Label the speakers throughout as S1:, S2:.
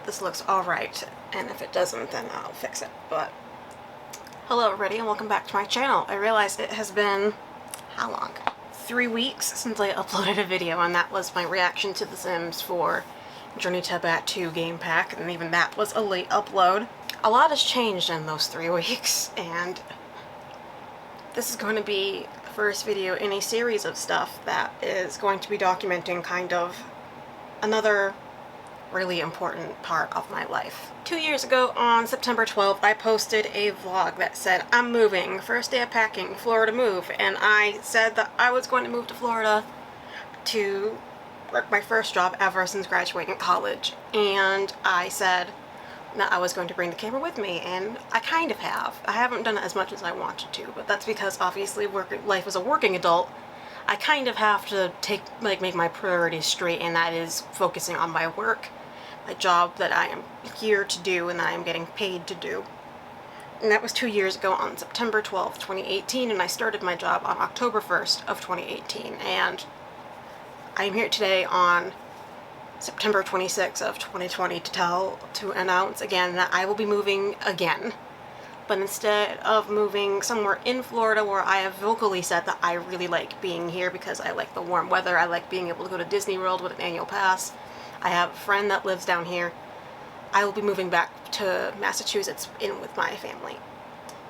S1: this looks alright, and if it doesn't, then I'll fix it. But hello everybody, and welcome back to my channel. I realize it has been, how long? 3 weeks since I uploaded a video, and that was my reaction to The Sims 4 Journey to Bat 2 game pack, and even that was a late upload. A lot has changed in those 3 weeks, and this is going to be the first video in a series of stuff that is going to be documenting kind of another really important part of my life. 2 years ago, on September 12th, I posted a vlog that said, I'm moving, first day of packing, Florida move, and I said that I was going to move to Florida to work my first job ever since graduating college, and I said that I was going to bring the camera with me, and I kind of have. I haven't done it as much as I wanted to, but that's because obviously life as a working adult, I kind of have to make my priorities straight, and that is focusing on my work, a job that I am here to do and that I am getting paid to do. And that was 2 years ago on September 12th, 2018, and I started my job on October 1st of 2018, and I am here today on September 26th of 2020 to announce again that I will be moving again. But instead of moving somewhere in Florida where I have vocally said that I really like being here because I like the warm weather, I like being able to go to Disney World with an annual pass, I have a friend that lives down here, I will be moving back to Massachusetts in with my family.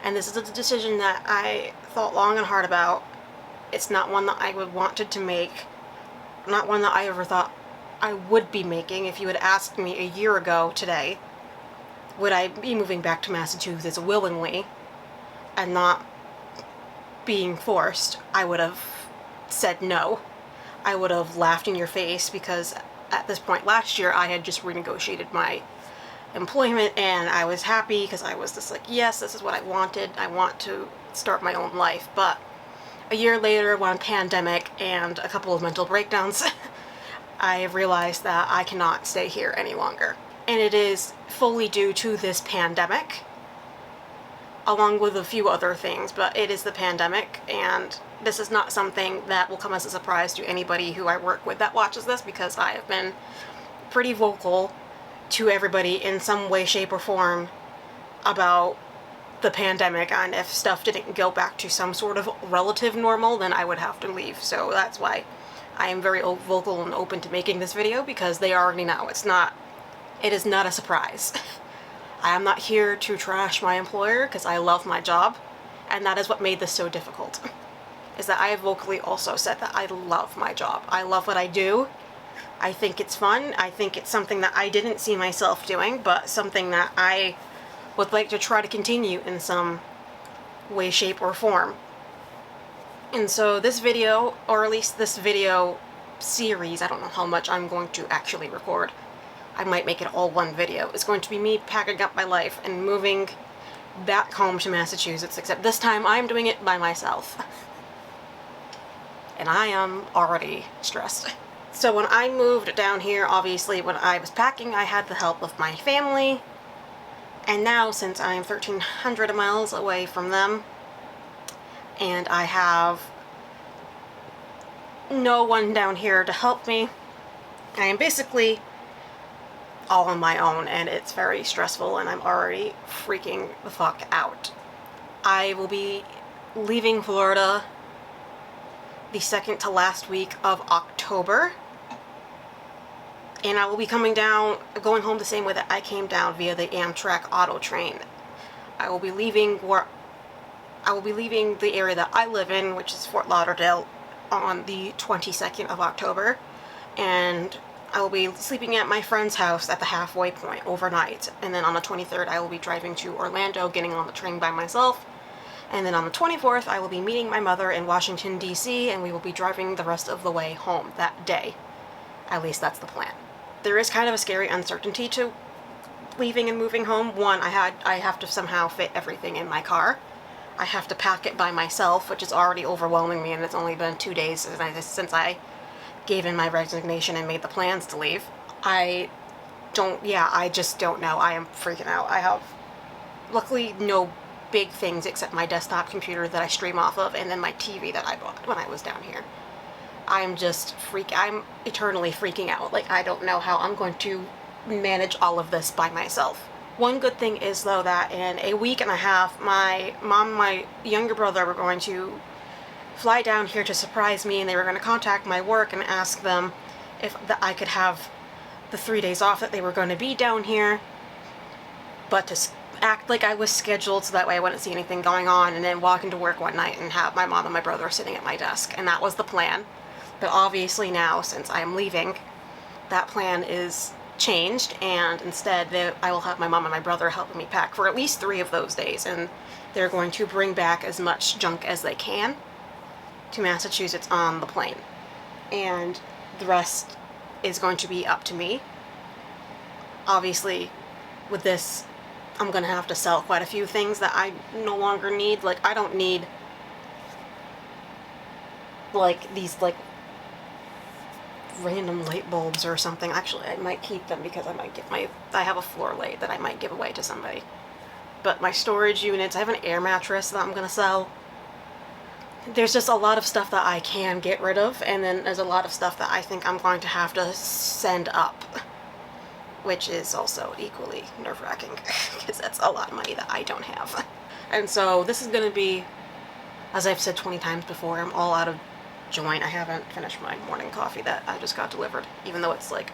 S1: And this is a decision that I thought long and hard about. It's not one that I wanted to make, not one that I ever thought I would be making. If you had asked me a year ago today, would I be moving back to Massachusetts willingly and not being forced, I would have said no. I would have laughed in your face because at this point last year I had just renegotiated my employment and I was happy because I was just like, yes, this is what I wanted. I want to start my own life. But a year later, one pandemic and a couple of mental breakdowns, I realized that I cannot stay here any longer. And it is fully due to this pandemic, along with a few other things, but it is the pandemic, and this is not something that will come as a surprise to anybody who I work with that watches this, because I have been pretty vocal to everybody in some way, shape, or form about the pandemic, and if stuff didn't go back to some sort of relative normal, then I would have to leave. So that's why I am very vocal and open to making this video, because they already know. It is not a surprise. I am not here to trash my employer because I love my job, and that is what made this so difficult, is that I have vocally also said that I love my job. I love what I do. I think it's fun. I think it's something that I didn't see myself doing, but something that I would like to try to continue in some way, shape, or form. And so this video, or at least this video series, I don't know how much I'm going to actually record, I might make it all one video, is going to be me packing up my life and moving back home to Massachusetts, except this time I'm doing it by myself. And I am already stressed. So when I moved down here, obviously when I was packing, I had the help of my family, and now since I'm 1,300 miles away from them, and I have no one down here to help me, I am basically all on my own, and it's very stressful, and I'm already freaking the fuck out. I will be leaving Florida the second to last week of October, and I will be going home the same way that I came down via the Amtrak auto train. I will be leaving the area that I live in, which is Fort Lauderdale, on the 22nd of October, and I will be sleeping at my friend's house at the halfway point overnight, and then on the 23rd I will be driving to Orlando, getting on the train by myself, and then on the 24th I will be meeting my mother in Washington, D.C., and we will be driving the rest of the way home that day. At least that's the plan. There is kind of a scary uncertainty to leaving and moving home. One, I have to somehow fit everything in my car. I have to pack it by myself, which is already overwhelming me, and it's only been 2 days since I gave in my resignation and made the plans to leave. I just don't know. I am freaking out. I have luckily no big things except my desktop computer that I stream off of, and then my TV that I bought when I was down here. I'm eternally freaking out. Like, I don't know how I'm going to manage all of this by myself. One good thing is, though, that in a week and a half, my mom and my younger brother were going to fly down here to surprise me, and they were going to contact my work and ask them if I could have the 3 days off that they were going to be down here, but to act like I was scheduled so that way I wouldn't see anything going on, and then walk into work one night and have my mom and my brother sitting at my desk. And that was the plan. But obviously now, since I am leaving, that plan is changed, and instead I will have my mom and my brother helping me pack for at least 3 of those days, and they're going to bring back as much junk as they can to Massachusetts on the plane, and the rest is going to be up to me. Obviously, with this, I'm gonna have to sell quite a few things that I no longer need. Like, I don't need like these like random light bulbs or something. Actually, I might keep them because I have a floor light that I might give away to somebody. But my storage units, I have an air mattress that I'm gonna sell. There's just a lot of stuff that I can get rid of, and then there's a lot of stuff that I think I'm going to have to send up, which is also equally nerve-wracking because that's a lot of money that I don't have. And so this is gonna be, as I've said 20 times before, I'm all out of joint. I haven't finished my morning coffee that I just got delivered, even though it's like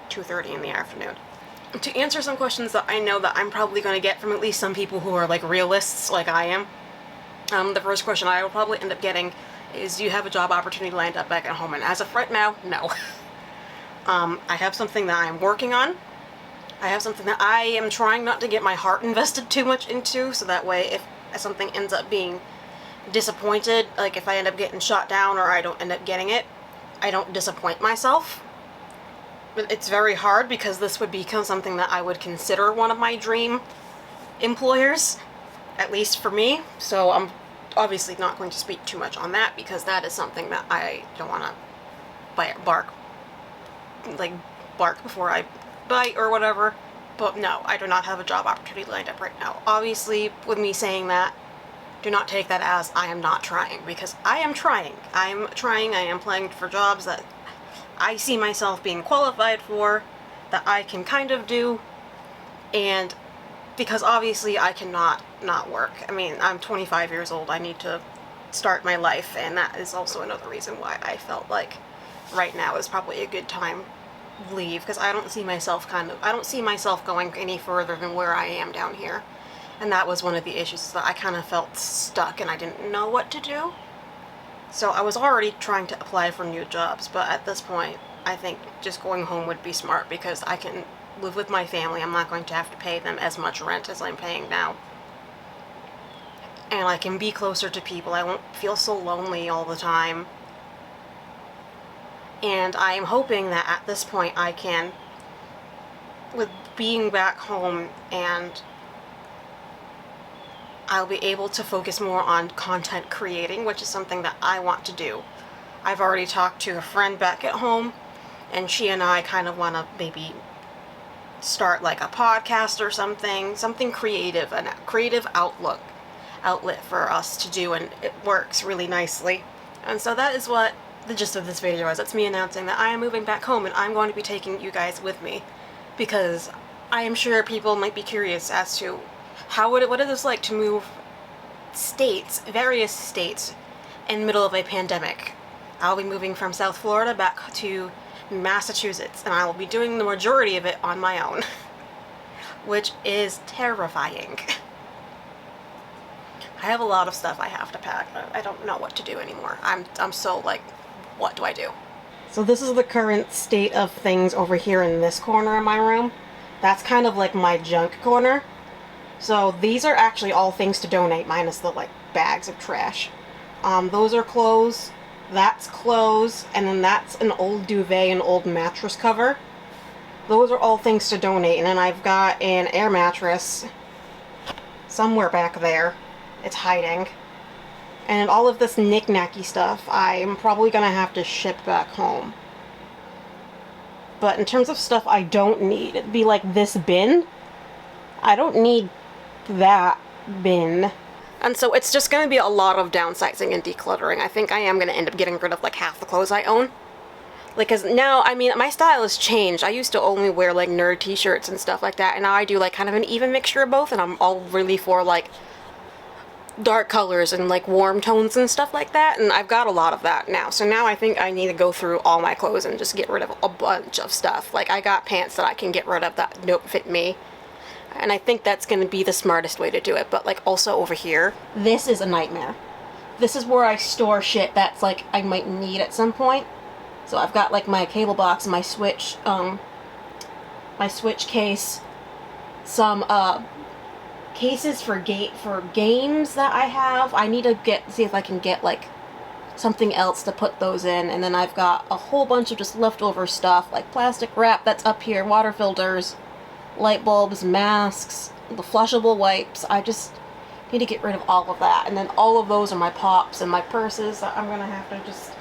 S1: 2:30 in the afternoon. To answer some questions that I know that I'm probably going to get from at least some people who are like realists like I am, the first question I will probably end up getting is, do you have a job opportunity lined up back at home? And as of right now, no. I have something that I'm working on. I have something that I am trying not to get my heart invested too much into, so that way if something ends up being disappointed, like if I end up getting shot down or I don't end up getting it, I don't disappoint myself. But it's very hard because this would become something that I would consider one of my dream employers, at least for me. So I'm obviously not going to speak too much on that because that is something that I don't want to bark before I bite or whatever. But no, I do not have a job opportunity lined up right now. Obviously, with me saying that, do not take that as I am not trying, because I am trying. I am trying. I am applying for jobs that I see myself being qualified for, that I can kind of do, and because obviously I cannot not work. I mean, I'm 25 years old. I need to start my life, and that is also another reason why I felt like right now is probably a good time to leave, because I don't see myself going any further than where I am down here. And that was one of the issues, that I kind of felt stuck and I didn't know what to do. So I was already trying to apply for new jobs, but at this point, I think just going home would be smart because I can live with my family. I'm not going to have to pay them as much rent as I'm paying now. And I can be closer to people. I won't feel so lonely all the time. And I am hoping that at this point I can, with being back home, and I'll be able to focus more on content creating, which is something that I want to do. I've already talked to a friend back at home, and she and I kind of want to maybe start like a podcast or something creative, a creative outlet for us to do, and it works really nicely. And so that is what the gist of this video is. It's me announcing that I am moving back home, and I'm going to be taking you guys with me, because I am sure people might be curious as to what it is like to move various states, in the middle of a pandemic. I'll be moving from South Florida back to Massachusetts, and I will be doing the majority of it on my own, which is terrifying. I have a lot of stuff I have to pack. I don't know what to do anymore. I'm so like, what do I do? So this is the current state of things over here in this corner of my room. That's kind of like my junk corner. So these are actually all things to donate, minus the like bags of trash. Those are clothes, that's clothes, and then that's an old duvet and old mattress cover. Those are all things to donate, and then I've got an air mattress somewhere back there. It's hiding. And all of this knick-knacky stuff I'm probably gonna have to ship back home. But in terms of stuff I don't need, it'd be like this bin. I don't need that bin. And so it's just going to be a lot of downsizing and decluttering. I think I am going to end up getting rid of like half the clothes I own. Like, cause now, I mean, my style has changed. I used to only wear like nerd t-shirts and stuff like that, and now I do like kind of an even mixture of both, and I'm all really for like dark colors and like warm tones and stuff like that, and I've got a lot of that now. So now I think I need to go through all my clothes and just get rid of a bunch of stuff. Like, I got pants that I can get rid of that don't fit me, and I think that's going to be the smartest way to do it. But like, also over here, this is a nightmare. This is where I store shit that's like I might need at some point. So I've got like my cable box, my switch case, some cases for games that I have. I need to see if I can get like something else to put those in. And then I've got a whole bunch of just leftover stuff, like plastic wrap that's up here, water filters, light bulbs, masks, the flushable wipes. I just need to get rid of all of that. And then all of those are my pops and my purses. I'm gonna have to just,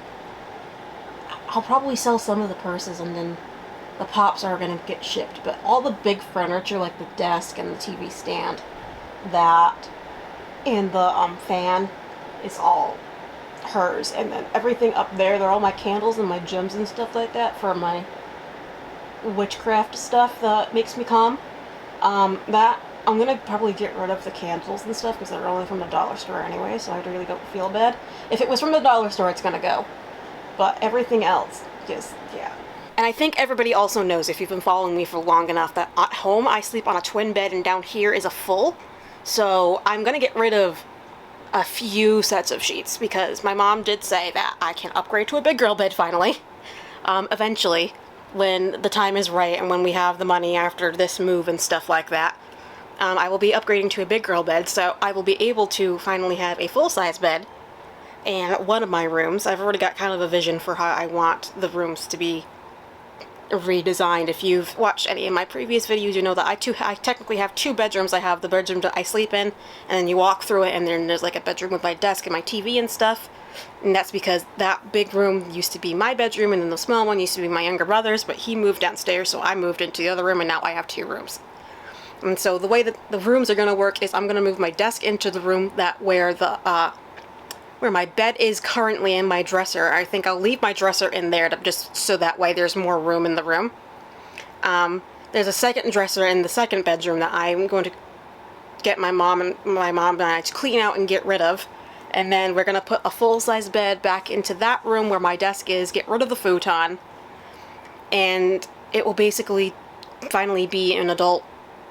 S1: I'll probably sell some of the purses, and then the pops are gonna get shipped. But all the big furniture, like the desk and the TV stand, that, and the fan, is all hers. And then everything up there, they're all my candles and my gems and stuff like that for my witchcraft stuff that makes me calm. That I'm gonna probably get rid of the candles and stuff because they're only from the dollar store anyway, so I really don't feel bad. If it was from the dollar store, it's gonna go. But everything else, just, yeah. And I think everybody also knows, if you've been following me for long enough, that at home I sleep on a twin bed and down here is a full. So I'm gonna get rid of a few sets of sheets because my mom did say that I can upgrade to a big girl bed finally. Eventually, when the time is right and when we have the money after this move and stuff like that. I will be upgrading to a big girl bed, so I will be able to finally have a full-size bed. And one of my rooms, I've already got kind of a vision for how I want the rooms to be redesigned. If you've watched any of my previous videos, you know that I technically have two bedrooms. I have the bedroom that I sleep in, and then you walk through it, and then there's like a bedroom with my desk and my TV and stuff. And that's because that big room used to be my bedroom, and then the small one used to be my younger brother's, but he moved downstairs, so I moved into the other room, and now I have two rooms. And so the way that the rooms are going to work is I'm going to move my desk into the room where my bed is currently, in my dresser. I think I'll leave my dresser in there just so that way there's more room in the room. There's a second dresser in the second bedroom that I'm going to get my mom and I to clean out and get rid of. And then we're going to put a full-size bed back into that room where my desk is, get rid of the futon, and it will basically finally be an adult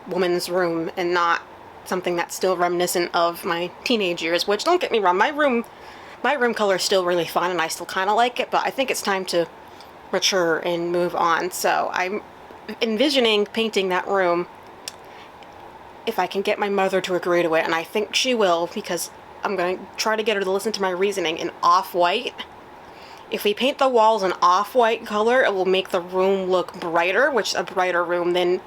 S1: woman's room and not something that's still reminiscent of my teenage years, which, don't get me wrong, my room color is still really fun and I still kind of like it, but I think it's time to mature and move on. So I'm envisioning painting that room, if I can get my mother to agree to it, and I think she will, because I'm going to try to get her to listen to my reasoning, in off-white. If we paint the walls an off-white color, it will make the room look brighter, which a brighter room then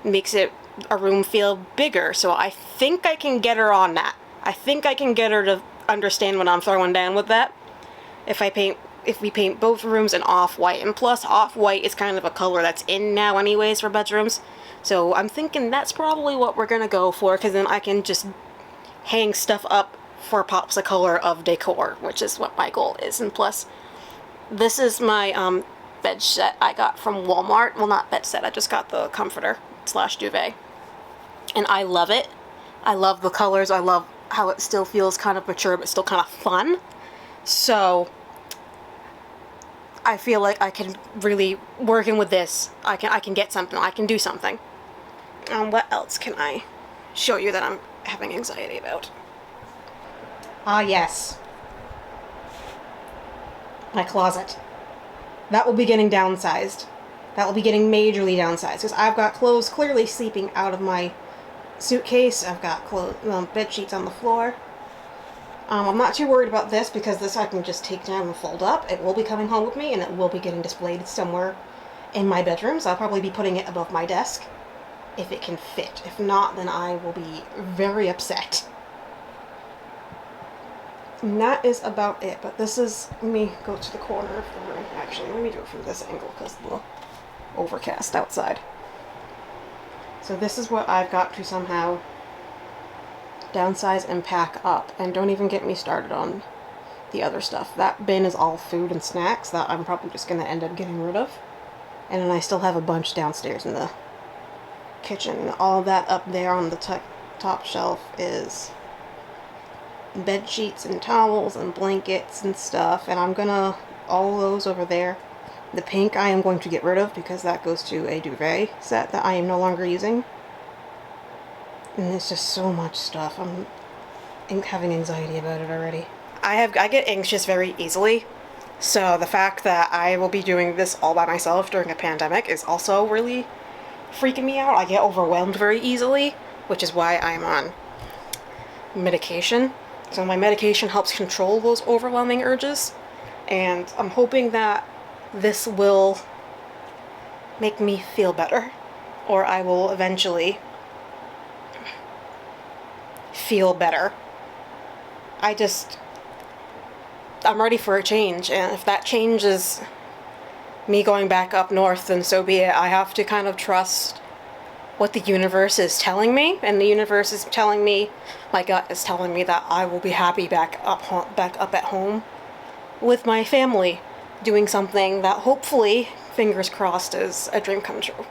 S1: makes a room feel bigger. So I think I can get her on that. I think I can get her to understand what I'm throwing down with that. If we paint both rooms in off-white, and plus off-white is kind of a color that's in now anyways for bedrooms. So I'm thinking that's probably what we're gonna go for, because then I can just hang stuff up for pops of color of decor, which is what my goal is. And plus, this is my bed set I got from Walmart. Well, not bed set, I just got the comforter / duvet. And I love it. I love the colors. I love how it still feels kind of mature, but still kind of fun. So I feel like I can really, working with this, I can get something. I can do something. What else can I show you that I'm having anxiety about? Ah, yes. My closet. That will be getting downsized. That will be getting majorly downsized, because I've got clothes clearly seeping out of my suitcase. I've got bed sheets on the floor. I'm not too worried about this, because this I can just take down and fold up. It will be coming home with me, and it will be getting displayed somewhere in my bedroom, so I'll probably be putting it above my desk if it can fit. If not, then I will be very upset. And that is about it. But this is, let me go to the corner of the room. Actually, let me do it from this angle, because it's a little overcast outside. So this is what I've got to somehow downsize and pack up. And don't even get me started on the other stuff. That bin is all food and snacks that I'm probably just going to end up getting rid of. And then I still have a bunch downstairs in the kitchen. All that up there on the top shelf is bed sheets and towels and blankets and stuff, and I'm gonna, all those over there. The pink I am going to get rid of because that goes to a duvet set that I am no longer using. And it's just so much stuff. I'm having anxiety about it already. I get anxious very easily, so the fact that I will be doing this all by myself during a pandemic is also really freaking me out. I get overwhelmed very easily, which is why I'm on medication. So my medication helps control those overwhelming urges, and I'm hoping that this will make me feel better, or I will eventually feel better. I'm ready for a change, and if that change is me going back up north, then so be it. I have to kind of trust what the universe is telling me, and the universe is telling me, my gut is telling me that I will be happy back up at home with my family, doing something that hopefully, fingers crossed, is a dream come true.